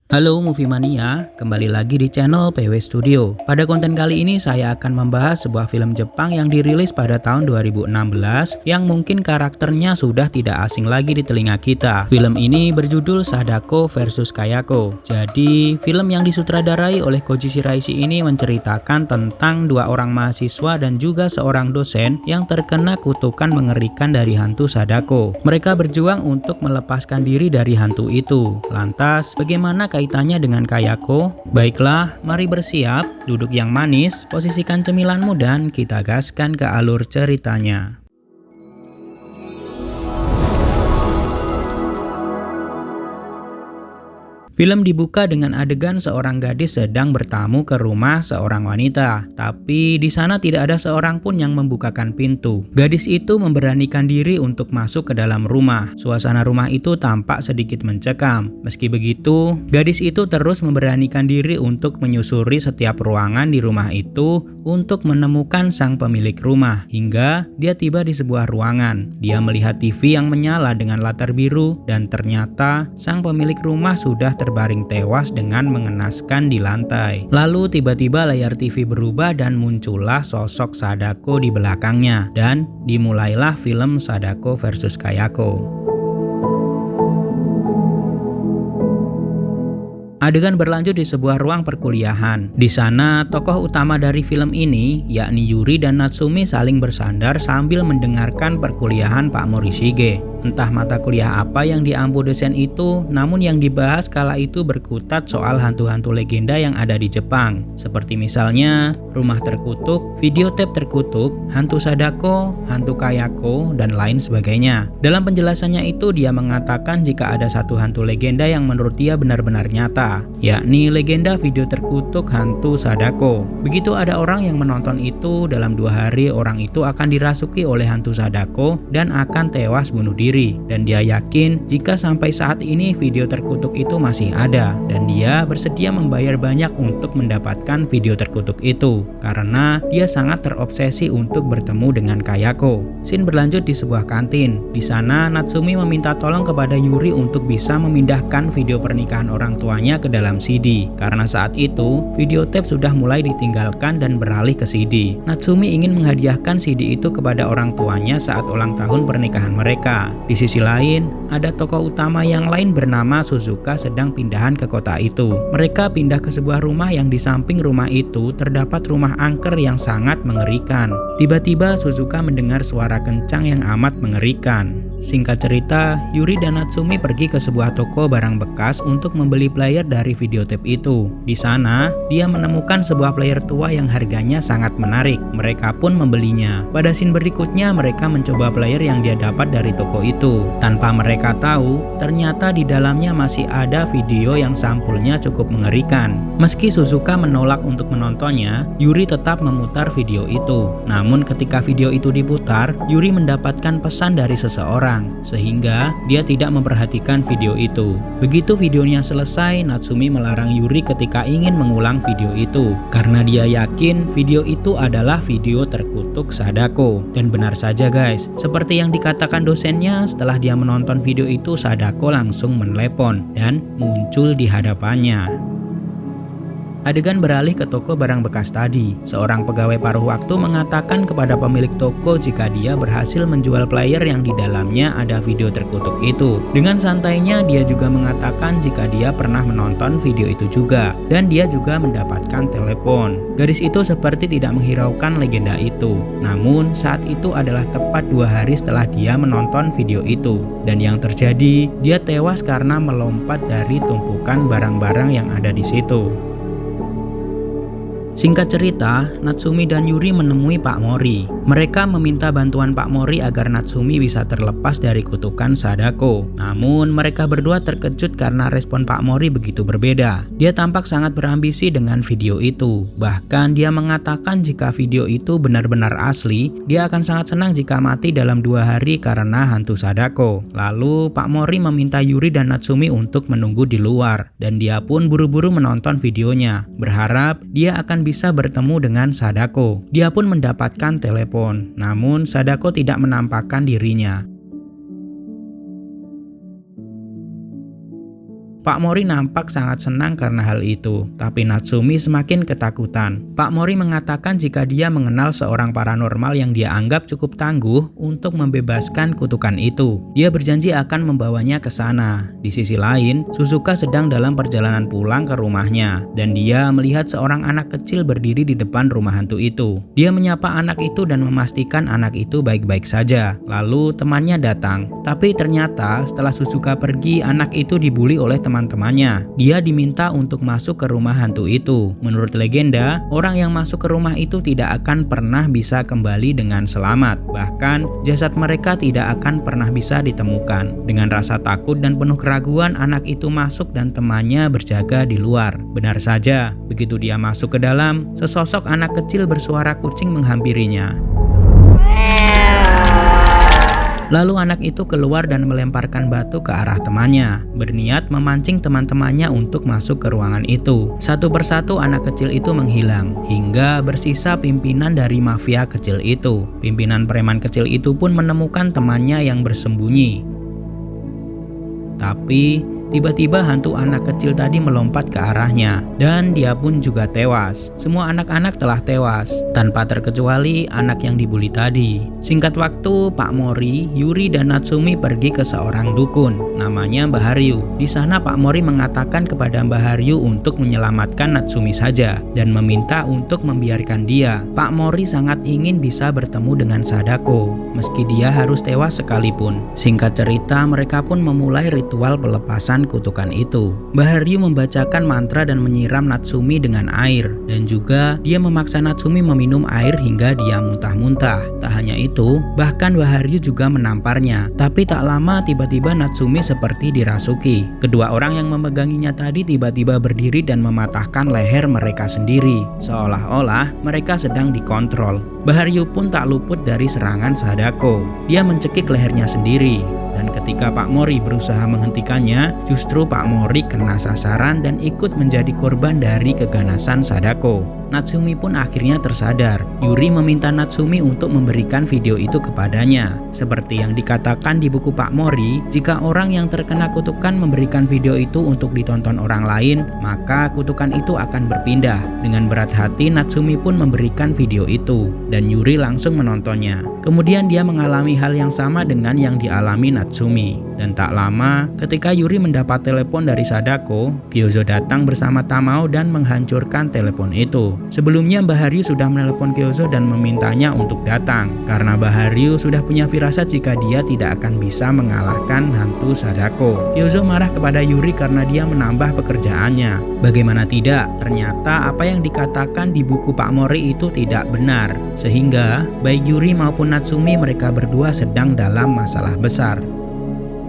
Halo Movie Mania, kembali lagi di channel PW Studio. Pada konten kali ini saya akan membahas sebuah film Jepang yang dirilis pada tahun 2016 yang mungkin karakternya sudah tidak asing lagi di telinga kita. Film ini berjudul Sadako vs Kayako. Jadi, film yang disutradarai oleh Koji Shiraishi ini menceritakan tentang dua orang mahasiswa dan juga seorang dosen yang terkena kutukan mengerikan dari hantu Sadako. Mereka berjuang untuk melepaskan diri dari hantu itu. Lantas, bagaimana kaitannya dengan Kayako? Baiklah, mari bersiap, duduk yang manis, posisikan cemilanmu dan kita gaskan ke alur ceritanya. Film dibuka dengan adegan seorang gadis sedang bertamu ke rumah seorang wanita, tapi di sana tidak ada seorang pun yang membukakan pintu. Gadis itu memberanikan diri untuk masuk ke dalam rumah. Suasana rumah itu tampak sedikit mencekam. Meski begitu, gadis itu terus memberanikan diri untuk menyusuri setiap ruangan di rumah itu untuk menemukan sang pemilik rumah. Hingga dia tiba di sebuah ruangan. Dia melihat TV yang menyala dengan latar biru dan ternyata sang pemilik rumah sudah terbaring tewas dengan mengenaskan di lantai. Lalu tiba-tiba layar TV berubah dan muncullah sosok Sadako di belakangnya dan dimulailah film Sadako vs Kayako. Adegan berlanjut di sebuah ruang perkuliahan. Di sana, tokoh utama dari film ini, yakni Yuri dan Natsumi saling bersandar sambil mendengarkan perkuliahan Pak Morishige. Entah mata kuliah apa yang diampu dosen itu, namun yang dibahas kala itu berkutat soal hantu-hantu legenda yang ada di Jepang. Seperti misalnya, rumah terkutuk, videotape terkutuk, hantu Sadako, hantu Kayako, dan lain sebagainya. Dalam penjelasannya itu, dia mengatakan jika ada satu hantu legenda yang menurut dia benar-benar nyata, yakni legenda video terkutuk hantu Sadako. Begitu ada orang yang menonton itu, dalam 2 hari orang itu akan dirasuki oleh hantu Sadako dan akan tewas bunuh diri. Dan dia yakin jika sampai saat ini video terkutuk itu masih ada, dan dia bersedia membayar banyak untuk mendapatkan video terkutuk itu karena dia sangat terobsesi untuk bertemu dengan Kayako. Scene berlanjut di sebuah kantin. Di sana Natsumi meminta tolong kepada Yuri untuk bisa memindahkan video pernikahan orang tuanya ke dalam CD karena saat itu video tape sudah mulai ditinggalkan dan beralih ke CD. Natsumi ingin menghadiahkan CD itu kepada orang tuanya saat ulang tahun pernikahan mereka. Di sisi lain, ada tokoh utama yang lain bernama Suzuka sedang pindahan ke kota itu. Mereka pindah ke sebuah rumah yang di samping rumah itu terdapat rumah angker yang sangat mengerikan. Tiba-tiba Suzuka mendengar suara kencang yang amat mengerikan. Singkat cerita, Yuri dan Natsumi pergi ke sebuah toko barang bekas untuk membeli player dari videotape itu. Di sana, dia menemukan sebuah player tua yang harganya sangat menarik. Mereka pun membelinya. Pada scene berikutnya, mereka mencoba player yang dia dapat dari toko itu. Tanpa mereka tahu, ternyata di dalamnya masih ada video yang sampulnya cukup mengerikan. Meski Suzuka menolak untuk menontonnya, Yuri tetap memutar video itu. Namun ketika video itu diputar, Yuri mendapatkan pesan dari seseorang, sehingga dia tidak memperhatikan video itu. Begitu videonya selesai, Natsumi melarang Yuri ketika ingin mengulang video itu karena dia yakin video itu adalah video terkutuk Sadako. Dan benar saja guys, seperti yang dikatakan dosennya, setelah dia menonton video itu Sadako langsung menelepon dan muncul di hadapannya. Adegan beralih ke toko barang bekas tadi. Seorang pegawai paruh waktu mengatakan kepada pemilik toko jika dia berhasil menjual player yang di dalamnya ada video terkutuk itu. Dengan santainya dia juga mengatakan jika dia pernah menonton video itu juga, dan dia juga mendapatkan telepon. Gadis itu seperti tidak menghiraukan legenda itu. Namun saat itu adalah tepat 2 hari setelah dia menonton video itu. Dan yang terjadi, dia tewas karena melompat dari tumpukan barang-barang yang ada di situ. Singkat cerita, Natsumi dan Yuri menemui Pak Mori. Mereka meminta bantuan Pak Mori agar Natsumi bisa terlepas dari kutukan Sadako. Namun mereka berdua terkejut karena respon Pak Mori begitu berbeda. Dia tampak sangat berambisi dengan video itu. Bahkan dia mengatakan jika video itu benar-benar asli, dia akan sangat senang jika mati dalam 2 hari karena hantu Sadako. Lalu Pak Mori meminta Yuri dan Natsumi untuk menunggu di luar, dan dia pun buru-buru menonton videonya, berharap dia akan bisa bertemu dengan Sadako. Dia pun mendapatkan telepon, namun Sadako tidak menampakkan dirinya. Pak Mori nampak sangat senang karena hal itu, tapi Natsumi semakin ketakutan. Pak Mori mengatakan jika dia mengenal seorang paranormal yang dia anggap cukup tangguh untuk membebaskan kutukan itu. Dia berjanji akan membawanya ke sana. Di sisi lain, Suzuka sedang dalam perjalanan pulang ke rumahnya, dan dia melihat seorang anak kecil berdiri di depan rumah hantu itu. Dia menyapa anak itu dan memastikan anak itu baik-baik saja. Lalu temannya datang, tapi ternyata setelah Suzuka pergi, anak itu dibully oleh teman-temannya. Dia diminta untuk masuk ke rumah hantu itu. Menurut legenda, orang yang masuk ke rumah itu tidak akan pernah bisa kembali dengan selamat. Bahkan, jasad mereka tidak akan pernah bisa ditemukan. Dengan rasa takut dan penuh keraguan, anak itu masuk dan temannya berjaga di luar. Benar saja, begitu dia masuk ke dalam, sesosok anak kecil bersuara kucing menghampirinya. Lalu anak itu keluar dan melemparkan batu ke arah temannya, berniat memancing teman-temannya untuk masuk ke ruangan itu. Satu persatu anak kecil itu menghilang, hingga bersisa pimpinan dari mafia kecil itu. Pimpinan preman kecil itu pun menemukan temannya yang bersembunyi. Tapi tiba-tiba hantu anak kecil tadi melompat ke arahnya, dan dia pun juga tewas. Semua anak-anak telah tewas, tanpa terkecuali anak yang dibully tadi. Singkat waktu, Pak Mori, Yuri, dan Natsumi pergi ke seorang dukun, namanya Mbah Haryu. Di sana Pak Mori mengatakan kepada Mbah Haryu untuk menyelamatkan Natsumi saja, dan meminta untuk membiarkan dia. Pak Mori sangat ingin bisa bertemu dengan Sadako, meski dia harus tewas sekalipun. Singkat cerita, mereka pun memulai ritual pelepasan kutukan itu. Mbah Haryu membacakan mantra dan menyiram Natsumi dengan air, dan juga dia memaksa Natsumi meminum air hingga dia muntah-muntah. Tak hanya itu, bahkan Mbah Haryu juga menamparnya. Tapi tak lama tiba-tiba Natsumi seperti dirasuki. Kedua orang yang memeganginya tadi tiba-tiba berdiri dan mematahkan leher mereka sendiri, seolah-olah mereka sedang dikontrol. Mbah Haryu pun tak luput dari serangan Sadako. Dia mencekik lehernya sendiri. Dan ketika Pak Mori berusaha menghentikannya, justru Pak Mori kena sasaran dan ikut menjadi korban dari keganasan Sadako. Natsumi pun akhirnya tersadar. Yuri meminta Natsumi untuk memberikan video itu kepadanya. Seperti yang dikatakan di buku Pak Mori, jika orang yang terkena kutukan memberikan video itu untuk ditonton orang lain, maka kutukan itu akan berpindah. Dengan berat hati, Natsumi pun memberikan video itu, dan Yuri langsung menontonnya. Kemudian dia mengalami hal yang sama dengan yang dialami Natsumi. Dan tak lama, ketika Yuri mendapat telepon dari Sadako, Kyozo datang bersama Tamao dan menghancurkan telepon itu. Sebelumnya Mbah Haryu sudah menelepon Kyozo dan memintanya untuk datang, karena Mbah Haryu sudah punya firasat jika dia tidak akan bisa mengalahkan hantu Sadako. Kyozo marah kepada Yuri karena dia menambah pekerjaannya. Bagaimana tidak, ternyata apa yang dikatakan di buku Pak Mori itu tidak benar. Sehingga baik Yuri maupun Natsumi mereka berdua sedang dalam masalah besar.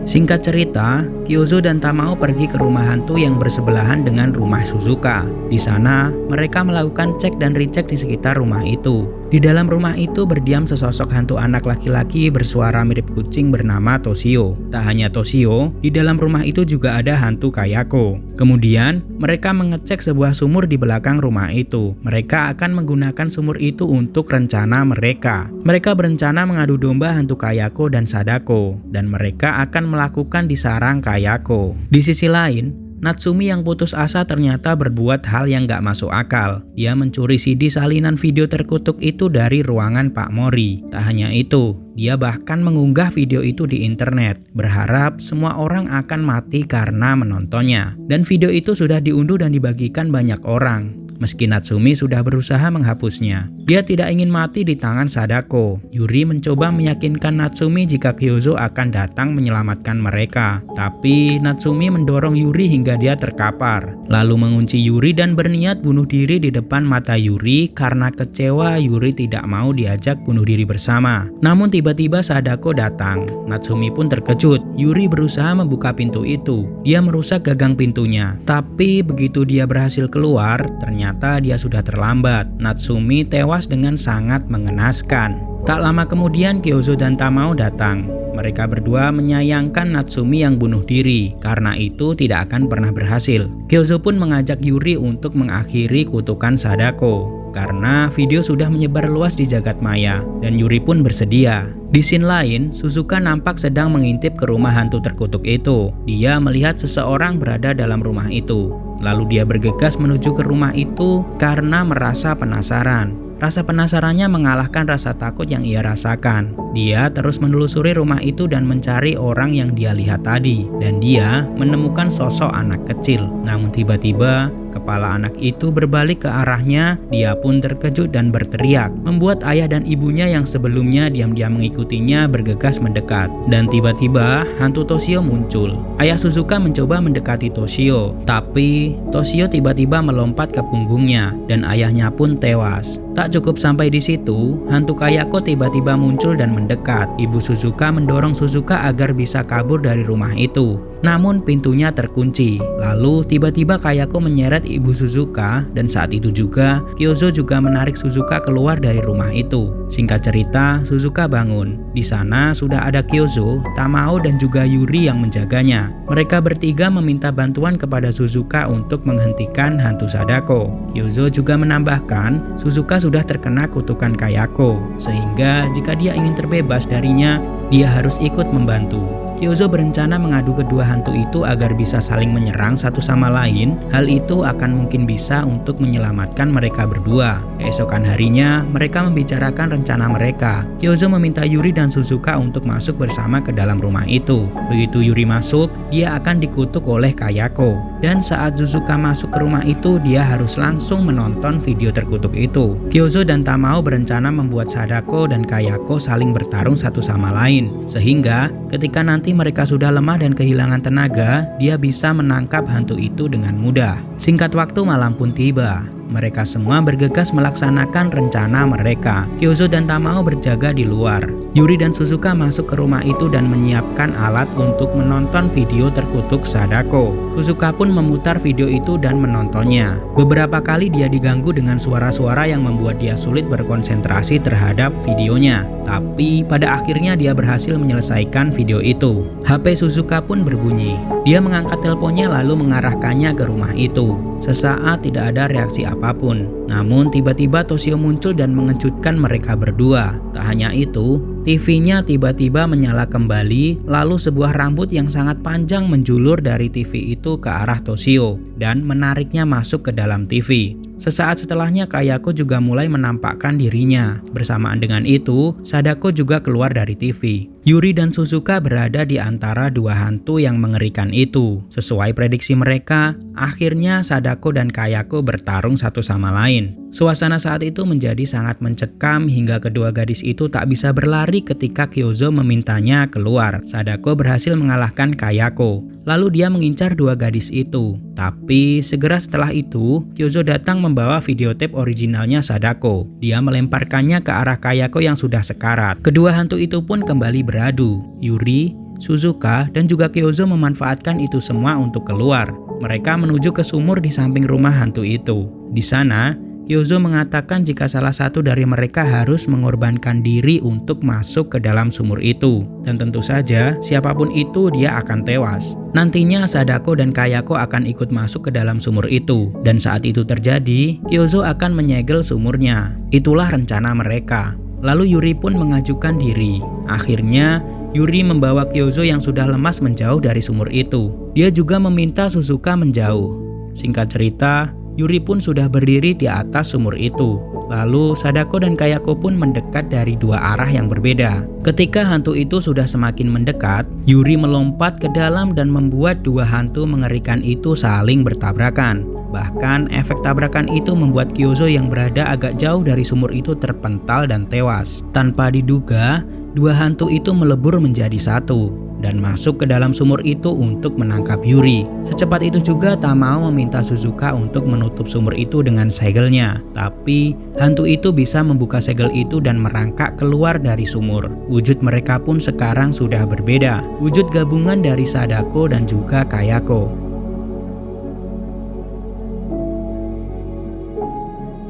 Singkat cerita, Kyozo dan Tamao pergi ke rumah hantu yang bersebelahan dengan rumah Suzuka. Di sana, mereka melakukan cek dan recheck di sekitar rumah itu. Di dalam rumah itu berdiam sesosok hantu anak laki-laki bersuara mirip kucing bernama Toshio. Tak hanya Toshio, di dalam rumah itu juga ada hantu Kayako. Kemudian, mereka mengecek sebuah sumur di belakang rumah itu. Mereka akan menggunakan sumur itu untuk rencana mereka. Mereka berencana mengadu domba hantu Kayako dan Sadako, dan mereka akan melakukan di sarang Kayako. Di sisi lain, Natsumi yang putus asa ternyata berbuat hal yang gak masuk akal. Dia mencuri CD salinan video terkutuk itu dari ruangan Pak Mori. Tak hanya itu, dia bahkan mengunggah video itu di internet, berharap semua orang akan mati karena menontonnya. Dan video itu sudah diunduh dan dibagikan banyak orang. Meski Natsumi sudah berusaha menghapusnya, dia tidak ingin mati di tangan Sadako. Yuri mencoba meyakinkan Natsumi jika Kyozo akan datang menyelamatkan mereka. Tapi Natsumi mendorong Yuri hingga dia terkapar, lalu mengunci Yuri dan berniat bunuh diri di depan mata Yuri karena kecewa Yuri tidak mau diajak bunuh diri bersama. Namun tiba-tiba Sadako datang. Natsumi pun terkejut. Yuri berusaha membuka pintu itu. Dia merusak gagang pintunya. Tapi begitu dia berhasil keluar, ternyata dia sudah terlambat. Natsumi tewas dengan sangat mengenaskan. Tak lama kemudian Kyozo dan Tamao datang. Mereka berdua menyayangkan Natsumi yang bunuh diri, karena itu tidak akan pernah berhasil. Kyozo pun mengajak Yuri untuk mengakhiri kutukan Sadako. karena video sudah menyebar luas di jagat maya dan Yuri pun bersedia. Di scene lain, Suzuka nampak sedang mengintip ke rumah hantu terkutuk itu. Dia melihat seseorang berada dalam rumah itu. Lalu dia bergegas menuju ke rumah itu karena merasa penasaran. Rasa penasarannya mengalahkan rasa takut yang ia rasakan. Dia terus menelusuri rumah itu dan mencari orang yang dia lihat tadi. Dan dia menemukan sosok anak kecil. Namun tiba-tiba kepala anak itu berbalik ke arahnya. Dia pun terkejut dan berteriak, membuat ayah dan ibunya yang sebelumnya diam-diam mengikutinya bergegas mendekat. Dan tiba-tiba hantu Toshio muncul. Ayah Suzuka mencoba mendekati Toshio, tapi Toshio tiba-tiba melompat ke punggungnya dan ayahnya pun tewas. Tak cukup sampai di situ, hantu Kayako tiba-tiba muncul dan mendekat. Ibu Suzuka mendorong Suzuka agar bisa kabur dari rumah itu. Namun pintunya terkunci. Lalu tiba-tiba Kayako menyeret ibu Suzuka dan saat itu juga Kyozo juga menarik Suzuka keluar dari rumah itu. Singkat cerita, Suzuka bangun. Di sana sudah ada Kyozo, Tamao dan juga Yuri yang menjaganya. Mereka bertiga meminta bantuan kepada Suzuka untuk menghentikan hantu Sadako. Kyozo juga menambahkan Suzuka sudah terkena kutukan Kayako, sehingga jika dia ingin terbebas darinya, dia harus ikut membantu. Kyozo berencana mengadu kedua hantu itu agar bisa saling menyerang satu sama lain. Hal itu akan mungkin bisa untuk menyelamatkan mereka berdua. Keesokan harinya, mereka membicarakan rencana mereka. Kyozo meminta Yuri dan Suzuka untuk masuk bersama ke dalam rumah itu. Begitu Yuri masuk, dia akan dikutuk oleh Kayako. Dan saat Suzuka masuk ke rumah itu, dia harus langsung menonton video terkutuk itu. Kyozo dan Tamao berencana membuat Sadako dan Kayako saling bertarung satu sama lain. Sehingga ketika nanti mereka sudah lemah dan kehilangan tenaga, dia bisa menangkap hantu itu dengan mudah. Singkat waktu malam pun tiba. Mereka semua bergegas melaksanakan rencana mereka. Kyozo dan Tamao berjaga di luar. Yuri dan Suzuka masuk ke rumah itu dan menyiapkan alat untuk menonton video terkutuk Sadako. Suzuka pun memutar video itu dan menontonnya. Beberapa kali dia diganggu dengan suara-suara yang membuat dia sulit berkonsentrasi terhadap videonya. Tapi pada akhirnya dia berhasil menyelesaikan video itu. HP Suzuka pun berbunyi. Dia mengangkat teleponnya lalu mengarahkannya ke rumah itu. Sesaat tidak ada reaksi apapun. Namun tiba-tiba Toshio muncul dan mengejutkan mereka berdua. Tak hanya itu, TV-nya tiba-tiba menyala kembali, lalu sebuah rambut yang sangat panjang menjulur dari TV itu ke arah Toshio dan menariknya masuk ke dalam TV. Sesaat setelahnya Kayako juga mulai menampakkan dirinya. Bersamaan dengan itu, Sadako juga keluar dari TV. Yuri dan Suzuka berada di antara dua hantu yang mengerikan itu. Sesuai prediksi mereka, akhirnya Sadako dan Kayako bertarung satu sama lain. Suasana saat itu menjadi sangat mencekam hingga kedua gadis itu tak bisa berlari ketika Kyozo memintanya keluar. Sadako berhasil mengalahkan Kayako. Lalu dia mengincar dua gadis itu. Tapi segera setelah itu, Kyozo datang membawa videotape originalnya Sadako. Dia melemparkannya ke arah Kayako yang sudah sekarat. Kedua hantu itu pun kembali beradu. Yuri, Suzuka, dan juga Kyozo memanfaatkan itu semua untuk keluar. Mereka menuju ke sumur di samping rumah hantu itu. Di sana, Kyozo mengatakan jika salah satu dari mereka harus mengorbankan diri untuk masuk ke dalam sumur itu. Dan tentu saja, siapapun itu dia akan tewas. Nantinya Sadako dan Kayako akan ikut masuk ke dalam sumur itu. Dan saat itu terjadi, Kyozo akan menyegel sumurnya. Itulah rencana mereka. Lalu Yuri pun mengajukan diri. Akhirnya, Yuri membawa Kyozo yang sudah lemas menjauh dari sumur itu. Dia juga meminta Suzuka menjauh. Singkat cerita, Yuri pun sudah berdiri di atas sumur itu. Lalu Sadako dan Kayako pun mendekat dari dua arah yang berbeda. Ketika hantu itu sudah semakin mendekat, Yuri melompat ke dalam dan membuat dua hantu mengerikan itu saling bertabrakan. Bahkan efek tabrakan itu membuat Kyozo yang berada agak jauh dari sumur itu terpental dan tewas. Tanpa diduga, dua hantu itu melebur menjadi satu dan masuk ke dalam sumur itu untuk menangkap Yuri. Secepat itu juga Tamao meminta Suzuka untuk menutup sumur itu dengan segelnya. Tapi hantu itu bisa membuka segel itu dan merangkak keluar dari sumur. Wujud mereka pun sekarang sudah berbeda. Wujud gabungan dari Sadako dan juga Kayako.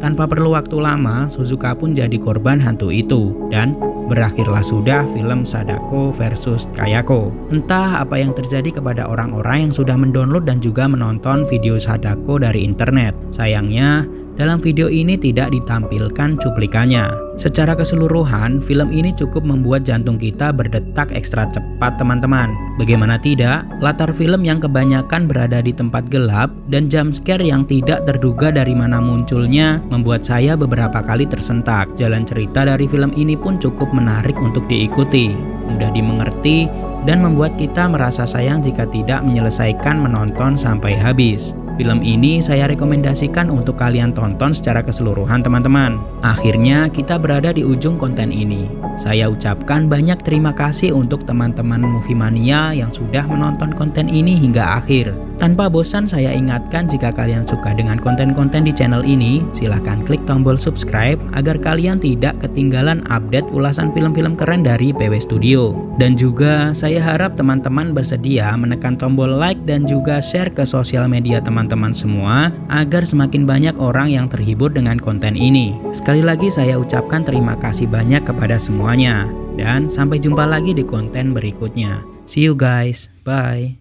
Tanpa perlu waktu lama, Suzuka pun jadi korban hantu itu. Dan berakhirlah sudah film Sadako versus Kayako. Entah apa yang terjadi kepada orang-orang yang sudah mendownload dan juga menonton video Sadako dari internet. Sayangnya, dalam video ini tidak ditampilkan cuplikannya. Secara keseluruhan, film ini cukup membuat jantung kita berdetak ekstra cepat teman-teman. Bagaimana tidak, latar film yang kebanyakan berada di tempat gelap dan jump scare yang tidak terduga dari mana munculnya membuat saya beberapa kali tersentak. Jalan cerita dari film ini pun cukup menarik untuk diikuti, mudah dimengerti, dan membuat kita merasa sayang jika tidak menyelesaikan menonton sampai habis. Film ini saya rekomendasikan untuk kalian tonton secara keseluruhan teman-teman. Akhirnya kita berada di ujung konten ini. Saya ucapkan banyak terima kasih untuk teman-teman Movie Mania yang sudah menonton konten ini hingga akhir. Tanpa bosan saya ingatkan jika kalian suka dengan konten-konten di channel ini, silahkan klik tombol subscribe agar kalian tidak ketinggalan update ulasan film-film keren dari PW Studio. Dan juga saya harap teman-teman bersedia menekan tombol like dan juga share ke sosial media teman-teman semua agar semakin banyak orang yang terhibur dengan konten ini. Sekali lagi saya ucapkan terima kasih banyak kepada semuanya dan sampai jumpa lagi di konten berikutnya. See you guys, bye.